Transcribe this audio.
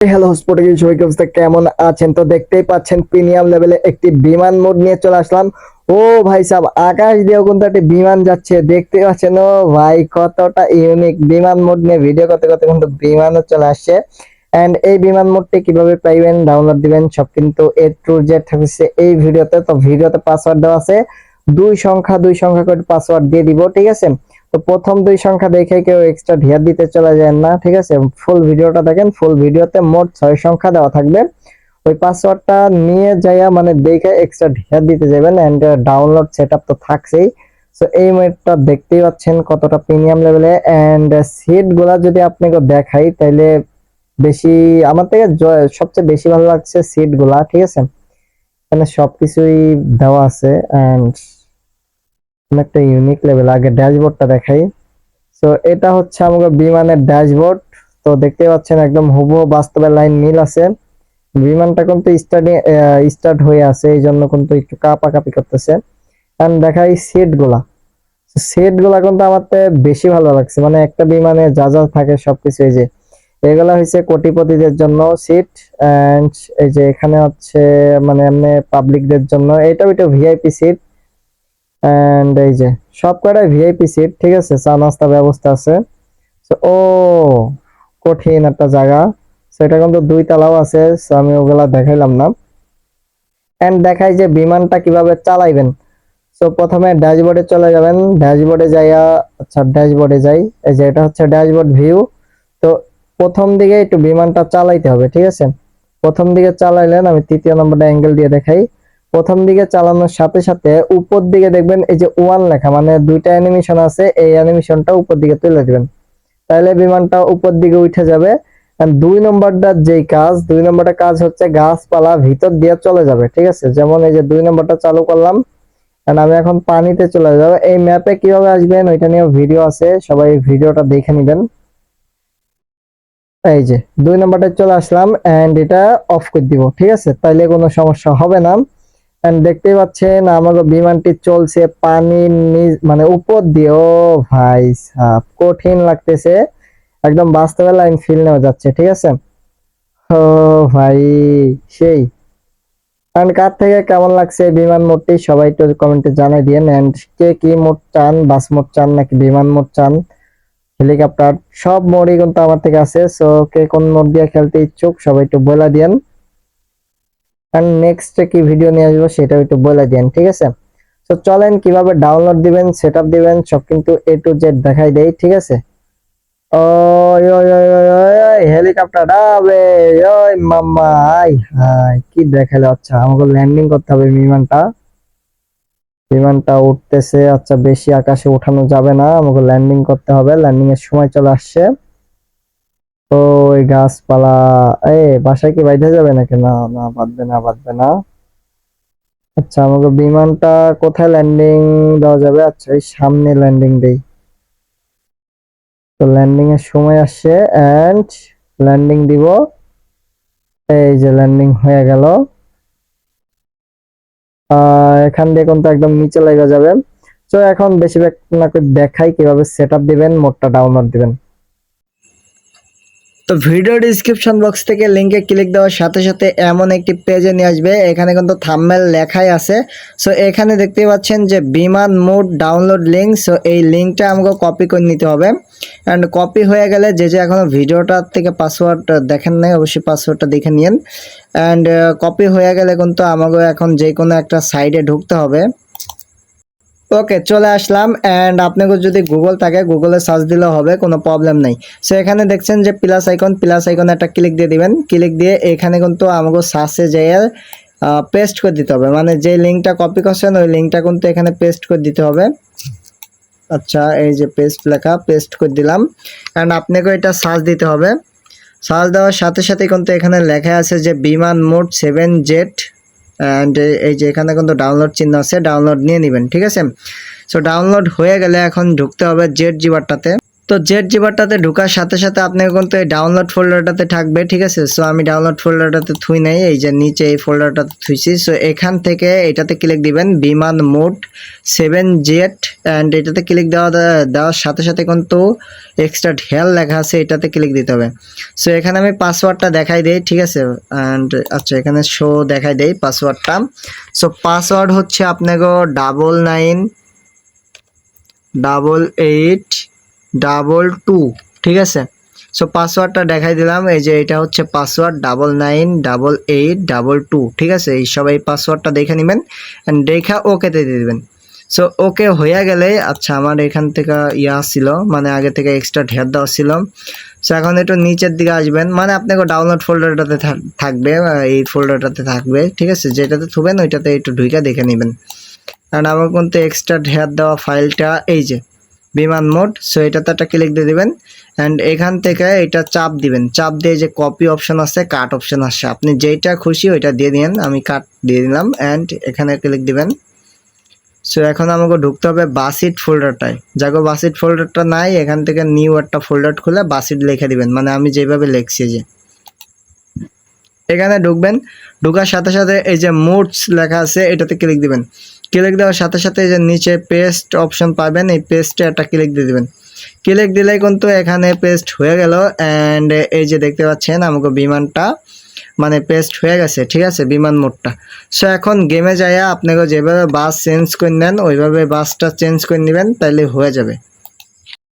Hello sporting সবাইকে অবস্থা কেমন আছেন? তো দেখতেই পাচ্ছেন প্রিমিয়াম লেভেলে একটি বিমান মোড নিয়ে চলে আসলাম। ও ভাই সাহেব, আকাশ দিয়েও কিন্তু একটা বিমান যাচ্ছে, দেখতে পাচ্ছেন। ও ভাই, কতটা ইউনিক বিমান মোড নিয়ে ভিডিও করতে করতে কিন্তু বিমানও চলে আসছে। এন্ড এই বিমান মোডটি কিভাবে পাইবেন, ডাউনলোড দিবেন, সব কিন্তু এ টু জেড থাকছে এই ভিডিওতে। তো ভিডিওতে পাসওয়ার্ড দেওয়া আছে, দুই সংখ্যা করে পাসওয়ার্ড দিয়ে দিব, ঠিক আছে? তো প্রথম দুই সংখ্যা দেখে কেউ এক্সট্রা ঢিয়া দিতে চলে যায় না, ঠিক আছে? ফুল ভিডিওটা দেখেন, ফুল ভিডিওতে মোট 6 সংখ্যা দেওয়া থাকবে। ওই পাসওয়ার্ডটা নিয়ে যাইয়া মানে দেখে এক্সট্রা ঢিয়া দিতে যাবেন। এন্ড ডাউনলোড সেটআপ তো থাকছেই। সো এই মোডটা দেখতেই পাচ্ছেন কতটা প্রিমিয়াম লেভেলে। এন্ড সিট গুলা যদি আপনাকে দেখাই তাহলে বেশি আমার থেকে সবচেয়ে বেশি ভালো লাগছে সিট গুলা, ঠিক আছে? এখানে সবকিছুই দেওয়া আছে এন্ড অনেকটা ইউনিক লেভেল। আগে ড্যাশবোর্ডটা দেখাই। সো এটা হচ্ছে আমাদের বিমানের ড্যাশবোর্ড। তো দেখতে পাচ্ছেন একদম হুবহু বাস্তবের লাইন মিল আছে। বিমানটা কিন্তু স্টার্ট হয়ে আছে, এই জন্য কিন্তু একটু কাঁপাকাঁপি করতেছে। এন্ড দেখাই সিট গুলা কিন্তু আমার বেশি ভালো লাগছে। মানে একটা বিমানে যা যা থাকে সবকিছু, এই যে এগুলা হচ্ছে কোটিপতিদের জন্য সিট। এন্ড এই যে এখানে হচ্ছে মানে এমনি পাবলিকদের জন্য, এটা ওইটা ভিআইপি সিট। এন্ড এই যে সব কটাই ভিআইপি সিট, ঠিক আছে? চা নাস্তা ব্যবস্থা আছে। ও কঠিন একটা জায়গা। সেটা কিন্তু দুই তলাও আছে, আমি ওগুলা দেখাইলাম না। এন্ড দেখাই যে বিমানটা কিভাবে চালাইবেন। সো প্রথমে ড্যাশবোর্ডে চলে যাবেন, ড্যাশবোর্ডে যাইয়া, আচ্ছা ড্যাশবোর্ডে যাই। এই যে এটা হচ্ছে ড্যাশবোর্ড ভিউ। তো প্রথম দিকে একটু বিমানটা চালাইতে হবে, ঠিক আছে? প্রথম দিকে চালাইলেন, আমি তৃতীয় নম্বরটা অ্যাঙ্গেল দিয়ে দেখাই। প্রথম দিকে চালানোর সাথে সাথে উপর দিকে দেখবেন এই যে ওয়ান লেখা, মানে দুইটা অ্যানিমেশন আছে, এই অ্যানিমেশনটা উপর দিকে তুলে দিবেন, তাহলে বিমানটা উপর দিকে উঠে যাবে। আর দুই নম্বরটা কাজ হচ্ছে গাছপালা ভিতর দিয়ে চলে যাবে, ঠিক আছে? যেমন এই যে দুই নম্বরটা চালু করলাম, আর আমি এখন পানিতে চলে যাবো। এই ম্যাপে কিভাবে আসবেন ওইটা নিয়ে ভিডিও আছে, সবাই ভিডিওটা দেখে নিবেন। এই যে দুই নম্বরটা চলে আসলাম এন্ড এটা অফ করে দিব, ঠিক আছে? তাইলে কোনো সমস্যা হবে না। এন্ড দেখতেই পাচ্ছেন আমাদের বিমানটি চলছে পানির নিচ মানে উপর দিয়ে। ও ভাই সাব, কঠিন লাগতেছে, একদম বাস্তবে লাইন ফিল নেওয়া যাচ্ছে, ঠিক আছে? ও ভাই, সেই। কারণ কার থেকে কেমন লাগছে বিমান মোডটি সবাই একটু কমেন্টে জানাই দিয়েন। এন্ড কে কি মোড চান, বাস মোড চান নাকি বিমান মোড চান, হেলিকপ্টার, সব মোডই কিন্তু আমার থেকে আছে। সো কে কোন মোড দিয়ে খেলতে ইচ্ছুক সবাই একটু বলে দিয়েন। এন্ড নেক্সট কি ভিডিও নিয়ে আসবো সেটাও একটু বলে দিয়েন, ঠিক আছে? তো চলেন কিভাবে ডাউনলোড দিবেন, সেটআপ দিবেন, সব কিন্তু এ টু জেড দেখাই দেই, ঠিক আছে? ওই ওই ওই ওই ওই ওই হেলিকপ্টার আবে, ওই মাম্মা, আই হাই কি দেখালো। আচ্ছা আমাকে ল্যান্ডিং করতে হবে বিমানটা। বিমানটা উঠতেছে, আচ্ছা বেশি আকাশে উঠানো যাবে না, আমাকে ল্যান্ডিং করতে হবে। ল্যান্ডিং এর সময় চলে আসছে। ওই গাছপালা, বাসায় কি বাইধা যাবে নাকি? না না, বাঁধবে না, বাঁধবে না। আচ্ছা আমাকে বিমানটা কোথায় ল্যান্ডিং দেওয়া যাবে? আচ্ছা এই সামনে ল্যান্ডিং দেই। তো ল্যান্ডিং এর সময় আসছে এন্ড ল্যান্ডিং দিব। এই যে ল্যান্ডিং হয়ে গেল। এখান দিয়ে কিন্তু একদম নিচে লেগে যাবে। তো এখন বেশিরভাগ আপনাকে দেখাই কিভাবে সেটআপ দিবেন, মোডটা ডাউনলোড দিবেন। তো ভিডিও ডিসক্রিপশন বক্স থেকে লিংকে ক্লিক দেওয়ার সাথে সাথে এমন একটি পেজে নিয়ে আসবে, এখানে কিন্তু থাম্বনেল লেখাই আছে। সো এখানে দেখতে পাচ্ছেন যে বিমান মোড ডাউনলোড লিঙ্ক। সো এই লিঙ্কটা আমাকে কপি করে নিতে হবে। অ্যান্ড কপি হয়ে গেলে যে এখনো ভিডিওটা থেকে পাসওয়ার্ড দেখেন নাই, অবশ্যই পাসওয়ার্ডটা দেখে নিন। অ্যান্ড কপি হয়ে গেলে কিন্তু আমাকে এখন যে কোনো একটা সাইডে ঢুকতে হবে। ওকে, চলে আসলাম। এন্ড আপনাকে যদি গুগল থাকে গুগলে সার্চ দিলেও হবে, কোনো প্রবলেম নাই। সো এখানে দেখছেন যে প্লাস আইকন একটা ক্লিক দিয়ে দিবেন। ক্লিক দিয়ে এখানে কিন্তু আমাকে সার্চে যেয়ে পেস্ট করে দিতে হবে, মানে যে লিঙ্কটা কপি করছেন ওই লিঙ্কটা কিন্তু এখানে পেস্ট করে দিতে হবে। আচ্ছা এই যে পেস্ট লেখা, পেস্ট করে দিলাম। এন্ড আপনাকে এটা সার্চ দিতে হবে। সার্চ দেওয়ার সাথে সাথে কিন্তু এখানে লেখা আছে যে বিমান মোড 7 জেট। অ্যান্ড এই যে এখানে কিন্তু ডাউনলোড চিহ্ন আছে, ডাউনলোড নিয়ে নেবেন, ঠিক আছে? সো ডাউনলোড হয়ে গেলে এখন ঢুকতে হবে জেট জিবারটাতে। তো জেট জিবারটাতে ঢোকার সাথে সাথে আপনার কিন্তু এই ডাউনলোড ফোল্ডারটাতে থাকবে, ঠিক আছে। সো আমি ডাউনলোড ফোল্ডারটাতে থুই নাই, এই যে নিচে এই ফোল্ডারটাতে থুইছি। সো এখান থেকে এটাতে ক্লিক দিবেন, বিমান মোড 7 জেট, অ্যান্ড এটাতে ক্লিক দেওয়ার সাথে সাথে কিন্তু এক্সট্রা ঢেল লেখা আছে, এটাতে ক্লিক দিতে হবে। সো এখানে আমি পাসওয়ার্ডটা দেখাই দেই, ঠিক আছে। অ্যান্ড আচ্ছা এখানে শো দেখাই দেই পাসওয়ার্ডটা। সো পাসওয়ার্ড হচ্ছে আপনাকে 998822, ঠিক আছে। সো পাসওয়ার্ডটা দেখাই দিলাম, এই যে এটা হচ্ছে পাসওয়ার্ড 998822, ঠিক আছে। এই সবাই পাসওয়ার্ডটা দেখে নেবেন অ্যান্ড দেখা ওকেতে দিয়ে দেবেন। সো ওকে হয়ে গেলে, আচ্ছা আমার এখান থেকে ছিল, মানে আগে থেকে এক্সট্রা ঢের দেওয়া ছিল। সো এখন একটু নিচের দিকে আসবেন, মানে আপনাকে ডাউনলোড ফোল্ডারটাতে থাকবে, এই ফোল্ডারটাতে থাকবে, ঠিক আছে। যেটাতে থুবেন ওইটাতে একটু ঢুকে দেখে নেবেন। আর আমার কিন্তু এক্সট্রা ঢের দেওয়া ফাইলটা এই যে বিমান মোড। সো এটাতে একটা ক্লিক দিয়ে দিবেন অ্যান্ড এখান থেকে এটা চাপ দিবেন, চাপ দিয়ে যে কপি অপশন আছে, কাট অপশন আছে, আপনি যেটা খুশি ওইটা দিয়ে দিন। আমি কাট দিয়ে দিলাম অ্যান্ড এখানে ক্লিক দিবেন। সো এখন আমাকে ঢুকতে হবে বাসিট ফোল্ডারটায়, যাকে বাসিট ফোল্ডারটা নাই এখান থেকে নিউ একটা ফোল্ডার খুলে বাসিট লিখে দিবেন, মানে আমি যেভাবে লিখছি যে এখানে ঢুকবেন। ঢোকার সাথে সাথে এই যে মোডস লেখা আছে এটাতে ক্লিক দিবেন। ক্লিক দেওয়ার সাথে সাথে এই যে নিচে পেস্ট অপশন পাবেন, এই পেস্টে একটা ক্লিক দিয়ে দিবেন। ক্লিক দিলেই কিন্তু এখানে পেস্ট হয়ে গেল অ্যান্ড এই যে দেখতে পাচ্ছেন আমাকে বিমানটা মানে পেস্ট হয়ে গেছে, ঠিক আছে, বিমান মোডটা। সো এখন গেমে যাইয়া আপনাকে যেভাবে বাস চেঞ্জ করে নেন ওইভাবে বাসটা চেঞ্জ করে নেবেন, তাইলে হয়ে যাবে।